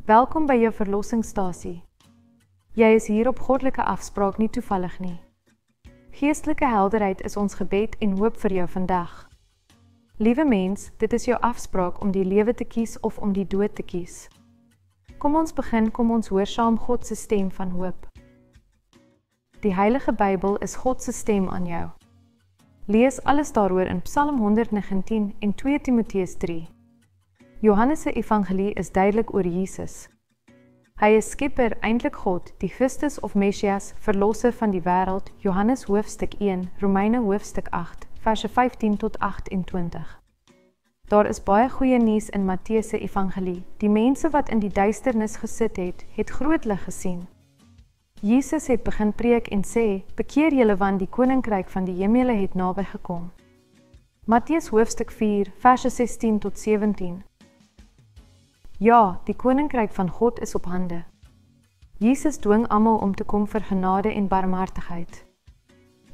Welkom by jou verlossingsstasie. Jy is hier op goddelike afspraak nie toevallig nie. Geestelike helderheid is ons gebed en hoop vir jou vandag. Liewe mens, dit is jou afspraak om die lewe te kies of om die dood te kies. Kom ons begin, kom ons hoor saam God se stem van hoop. Die Heilige Bybel is God se stem aan jou. Lees alles daaroor in Psalm 119 en 2 Timoteus 3. Johannes se evangelie is duidelik oor Jesus. Hy is skepper, eintlik God, die Christus of Messias, verlosser van die wêreld, Johannes hoofstuk 1, Romeine hoofstuk 8, verse 15 tot 28. Daar is baie goeie nuus in Matteus se evangelie. Die mense wat in die duisternis gesit het groot lig gesien. Jesus het begin preek en sê, bekeer julle want die koninkryk van die hemele het naby gekom. Matteus hoofstuk 4, verse 16 tot 17. Ja, die koninkryk van God is op hande. Jesus dwing almal om te kom vir genade en barmhartigheid.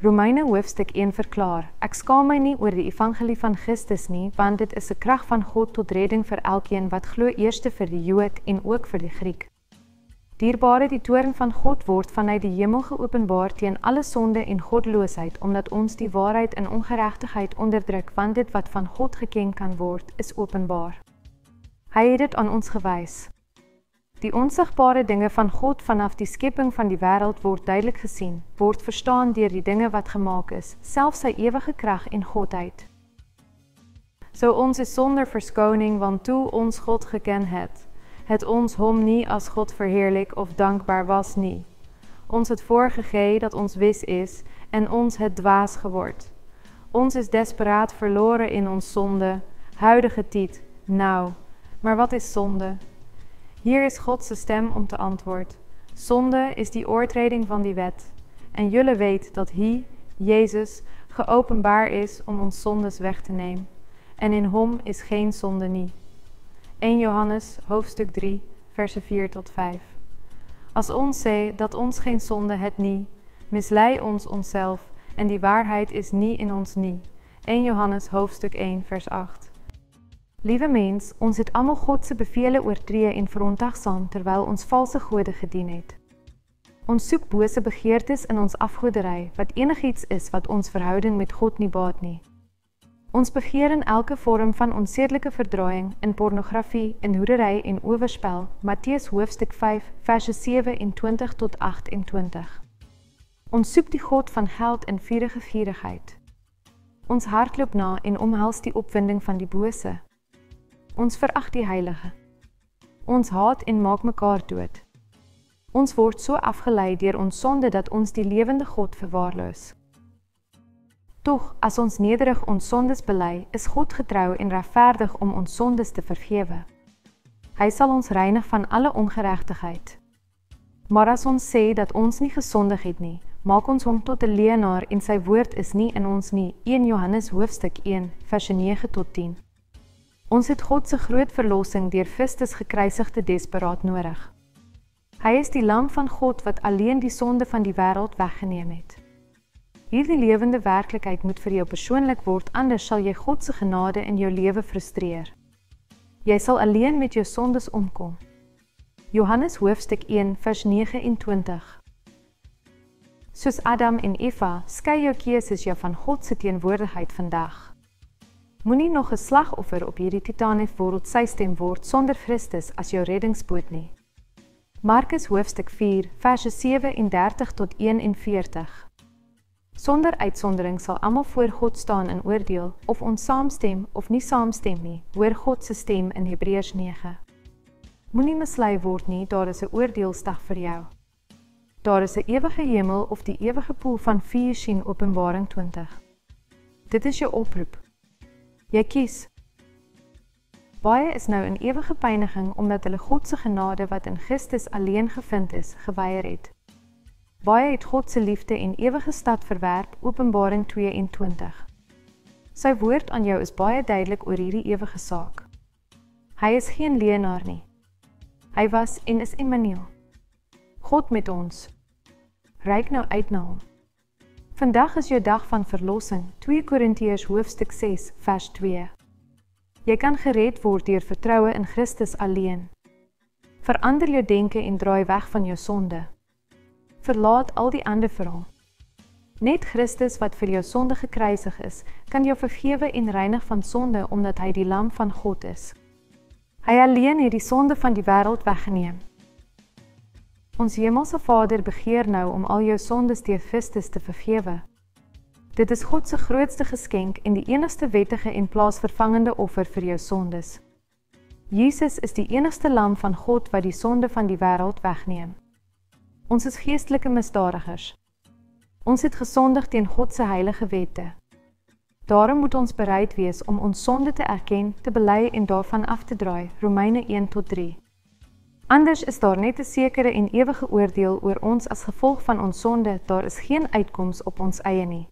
Romeine hoofstuk 1 verklaar, ek skaam my nie oor die evangelie van Christus nie, want dit is 'n krag van God tot redding vir elkeen wat glo, eerste vir die Jood en ook vir die Griek. Dierbare, die toorn van God word vanuit die hemel geopenbaar teen alle sonde en goddeloosheid, omdat ons die waarheid en ongeregtigheid onderdruk, want dit wat van God geken kan word, is openbaar. Hy het dit aan ons gewys. Die onsigbare dinge van God vanaf die skepping van die wêreld word duidelik gesien, word verstaan deur die dinge wat gemaak is, selfs sy ewige krag en godheid. So ons is sonder verskoning, want toe ons God geken het ons hom nie as God verheerlik of dankbaar was nie. Ons het voorgegee dat ons wis is, en ons het dwaas geword. Ons is desperaat verlore in ons sonde, huidige tyd, nou. Maar wat is zonde? Hier is God se stem om te antwoord. Zonde is die oortreding van die wet. En jullie weet dat hy, Jezus, geopenbaar is om ons zondes weg te nemen. En in hom is geen zonde nie. 1 Johannes, hoofdstuk 3, verse 4 tot 5. Als ons sê dat ons geen zonde het nie, mislei ons onszelf, en die waarheid is nie in ons nie. 1 Johannes, hoofdstuk 1, vers 8. Liewe mens, ons het almal God se bevele oortree en verontagsaam terwyl ons valse gode gedien het. Ons soek bose begeertes in ons afgoderry, wat enigiets is wat ons verhouding met God nie baat nie. Ons begeer in elke vorm van onsedelike verdraaiing, in pornografie, in hoedery en oorspel, Matteus hoofstuk 5, verse 27 tot 28. Ons soek die God van geld en vurige gierigheid. Ons hardloop na en omhels die opwinding van die bose. Ons verag die heilige. Ons haat en maak mekaar dood. Ons word so afgelei deur ons sonde dat ons die lewende God verwaarloos. Tog, as ons nederig ons sondes bely, is God getrou en regverdig om ons sondes te vergewe. Hy sal ons reinig van alle ongeregtigheid. Maar as ons sê dat ons nie gesondig het nie, maak ons hom tot 'n leienaar en sy woord is nie in ons nie. 1 Johannes hoofstuk 1, verse 9 tot 10. Ons het God se groot verlossing deur Christus gekruisigde desperaat nodig. Hy is die lam van God wat alleen die sonde van die wêreld weggeneem het. Hierdie lewende werklikheid moet vir jou persoonlik word, anders sal jy God se genade in jou lewe frustreer. Jy sal alleen met jou sondes omkom. Johannes hoofstuk 1, vers 29. Soos Adam en Eva, skei jou keuses jou van God se teenwoordigheid vandag. Moenie nog 'n slagoffer op hierdie Titanic word sy stem word sonder Christus as jou reddingsboot nie. Markus hoofstuk 4, verse 37 tot 41. Sonder uitsondering sal almal voor God staan in oordeel, of ons saamstem of nie saamstem nie, hoor God se stem in Hebreërs 9. Moenie mislei word nie, daar is 'n oordeelsdag vir jou. Daar is 'n ewige hemel of die ewige poel van vuur sien Openbaring 20. Dit is jou oproep. Jy kies. Baie is nou in ewige pyniging omdat hulle God se genade wat in Christus alleen gevind is, geweier het. Baie het God se liefde en ewige stad verwerp, Openbaring 22. Sy woord aan jou is baie duidelik oor hierdie ewige saak. Hy is geen leienaar nie. Hy was en is Immanuel. God met ons. Reik nou uit na hom. Vandag is jou dag van verlossing, 2 Korintiërs hoofstuk 6, vers 2. Jy kan gered word deur vertroue in Christus alleen. Verander jou denke en draai weg van jou sonde. Verlaat al die ander vir hom. Net Christus wat vir jou sonde gekruisig is, kan jou vergewe en reinig van sonde omdat hy die lam van God is. Hy alleen het die sonde van die wêreld weggeneem. Ons hemelse Vader begeer nou om al jou sondes deur Christus te vergewe. Dit is God se grootste geskenk en die enigste wettige en plaasvervangende offer vir jou sondes. Jesus is die enigste lam van God wat die sonde van die wêreld wegneem. Ons is geestelike misdadigers. Ons het gesondig teen God se heilige wette. Daarom moet ons bereid wees om ons sonde te erken, te bely en daarvan af te draai, Romeine 1-3. Anders is daar net 'n sekere en ewige oordeel oor ons as gevolg van ons sonde, daar is geen uitkoms op ons eie nie.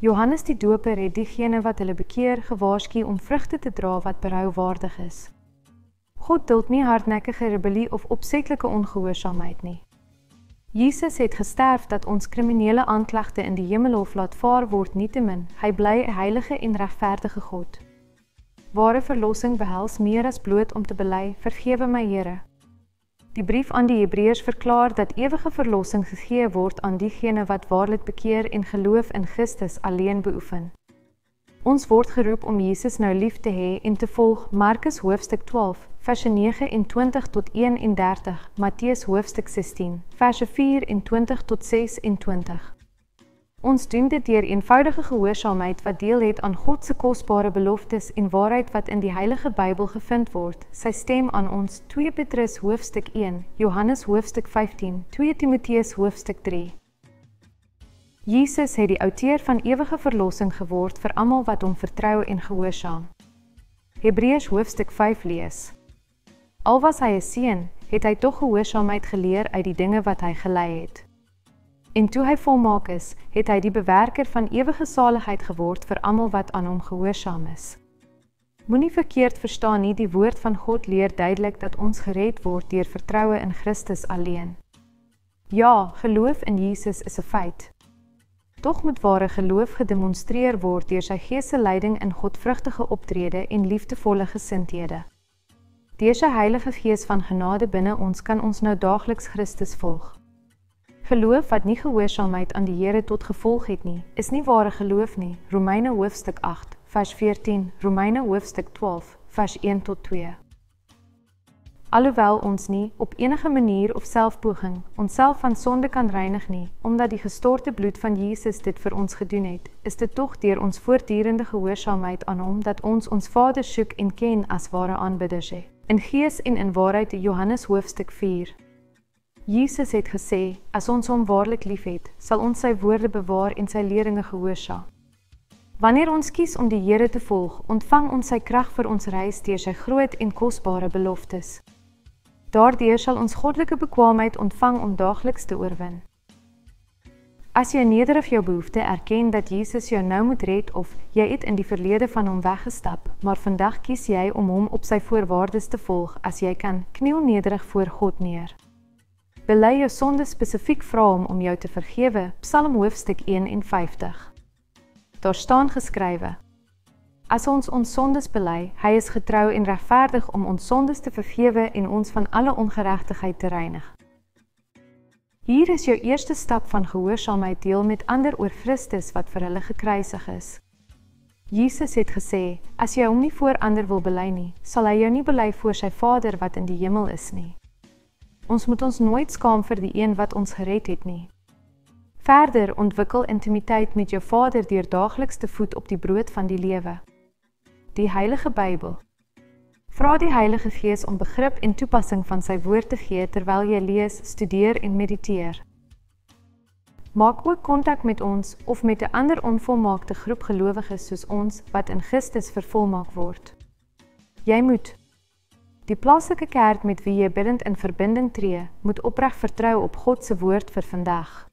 Johannes die Doper het diegene wat hulle bekeer gewaarsku om vrugte te dra wat berouwaardig is. God duld nie hardnekkige rebellie of opsetlike ongehoorsaamheid nie. Jesus het gesterf dat ons kriminele aanklagte in die hemelhof laat vaar word, nietemin, hy bly 'n heilige en regverdige God. Ware verlossing behels meer as bloot om te bely, vergewe my Here. Die brief aan die Hebreërs verklaar dat ewige verlossing gegee word aan diegene wat waarlik bekeer en geloof in Christus alleen beoefen. Ons word geroep om Jesus nou lief te hê en te volg, Markus hoofstuk 12, verse 29-31, Matteus hoofstuk 16, verse 24-26. Ons doen dit deur eenvoudige gehoorsaamheid wat deel het aan God se kosbare beloftes en waarheid wat in die Heilige Bybel gevind word. Sy stem aan ons 2 Petrus hoofstuk 1, Johannes hoofstuk 15, 2 Timoteus hoofstuk 3. Jesus het die outeur van ewige verlossing geword vir almal wat hom vertrou en gehoorsaam. Hebreërs hoofstuk 5 lees: Al was hy 'n seun, het hy tog gehoorsaamheid geleer uit die dinge wat hy gelei het. En toe hy volmaak is, het hy die bewerker van ewige saligheid geword vir almal wat aan hom gehoorsaam is. Moenie verkeerd verstaan nie, die woord van God leer duidelik dat ons gered word deur vertroue in Christus alleen. Ja, geloof in Jesus is 'n feit. Tog moet ware geloof gedemonstreer word deur sy Gees se leiding in godvrugtige optrede en liefdevolle gesindhede. Deur sy Heilige Gees van genade binne ons kan ons nou daagliks Christus volg. Geloof wat nie gehoorsaamheid aan die Here tot gevolg het nie, is nie ware geloof nie. Romeine hoofstuk 8, vers 14, Romeine hoofstuk 12, vers 1-2. Alhoewel ons nie, op enige manier of selfpoging, onsself van sonde kan reinig nie, omdat die gestorte bloed van Jesus dit vir ons gedoen het, is dit tog deur ons voortdurende gehoorsaamheid aan hom, dat ons Vader soek en ken as ware aanbidders het. In gees en in waarheid, Johannes hoofstuk 4. Jesus het gesê, as ons hom waarlik liefhet, sal ons sy woorde bewaar en sy leringe gehoorsaam. Wanneer ons kies om die Here te volg, ontvang ons sy krag vir ons reis deur sy groot en kosbare beloftes. Daardeur sal ons goddelike bekwaamheid ontvang om daagliks te oorwin. As jy nederig jou behoefte erken dat Jesus jou nou moet red of jy het in die verlede van hom weggestap, maar vandag kies jy om hom op sy voorwaardes te volg, as jy kan, kniel nederig voor God neer. Bely jou sonde spesifiek vra hom om jou te vergewe, Psalm hoofstuk 51. Daar staan geskrywe: As ons sondes bely, hy is getrou en regverdig om ons sondes te vergewe en ons van alle ongeregtigheid te reinig. Hier is jou eerste stap van gehoorsaamheid, deel met ander oor Christus wat vir hulle gekruisig is. Jesus het gesê, as jy hom nie voor ander wil bely nie, sal hy jou nie bely voor sy Vader wat in die hemel is nie. Ons moet ons nooit skaam vir die een wat ons gered het nie. Verder ontwikkel intimiteit met jou Vader deur daagliks te voed op die brood van die lewe, die Heilige Bybel. Vra die Heilige Gees om begrip en toepassing van sy woord te gee terwyl jy lees, studeer en mediteer. Maak ook kontak met ons of met 'n ander onvolmaakte groep gelowiges soos ons wat in Christus vervolmaak word. Jy moet. Die plaaslike kerk met wie jy bidend in verbinding tree, moet opreg vertrou op God se woord vir vandag.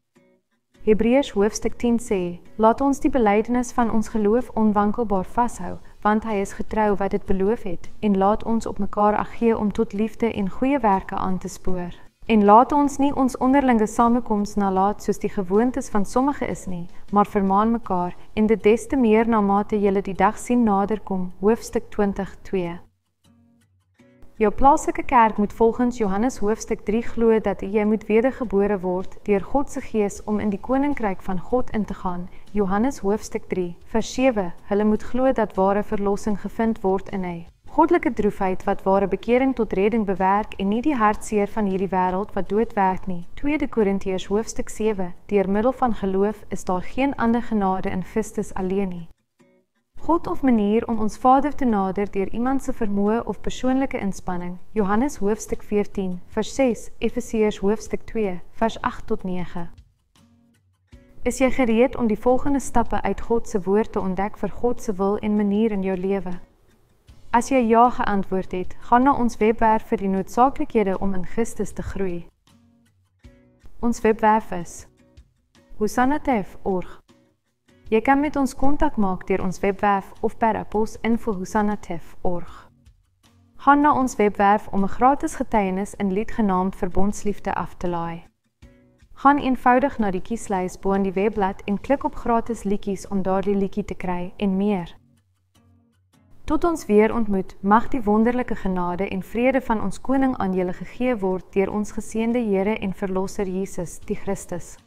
Hebreërs hoofstuk 10 sê, laat ons die belydenis van ons geloof onwankelbaar vashou, want hy is getrou wat dit beloof het, en laat ons op mekaar ag gee om tot liefde en goeie werke aan te spoor. En laat ons nie ons onderlinge samekoms nalat soos die gewoontes van sommige is nie, maar vermaan mekaar, en dit des te meer na mate julle die dag sien naderkom, hoofstuk 20:2. Jou plaaslike kerk moet volgens Johannes hoofstuk 3 glo dat jy moet wedergebore word deur God se Gees om in die koninkryk van God in te gaan. Johannes hoofstuk 3, vers 7. Hulle moet glo dat ware verlossing gevind word in hy. Goddelike droefheid wat ware bekering tot redding bewerk en nie die hartseer van hierdie wêreld wat dood werk nie. 2 Korintiërs hoofstuk 7. Deur middel van geloof is daar geen ander genade in Christus alleen nie. God of manier om ons Vader te nader deur iemand se vermoë of persoonlike inspanning. Johannes hoofstuk 14, vers 6, Efesiërs hoofstuk 2, vers 8 tot 9. Is jy gereed om die volgende stappe uit God se woord te ontdek vir God se wil en manier in jou lewe? As jy ja geantwoord het, gaan na ons webwerf vir die noodsaaklikhede om in Christus te groei. Ons webwerf is hosanatef.org. Jy kan met ons kontak maak deur ons webwerf of per e-pos info@hosanatef.org. Gaan na ons webwerf om 'n gratis getuienis in lied genaamd Verbondsliefde af te laai. Gaan eenvoudig na die kieslys bo aan die webblad en klik op gratis liedjies om daardie liedjie te kry en meer. Tot ons weer ontmoet, mag die wonderlike genade en vrede van ons koning aan julle gegee word deur ons geseënde Here en Verlosser Jesus, die Christus.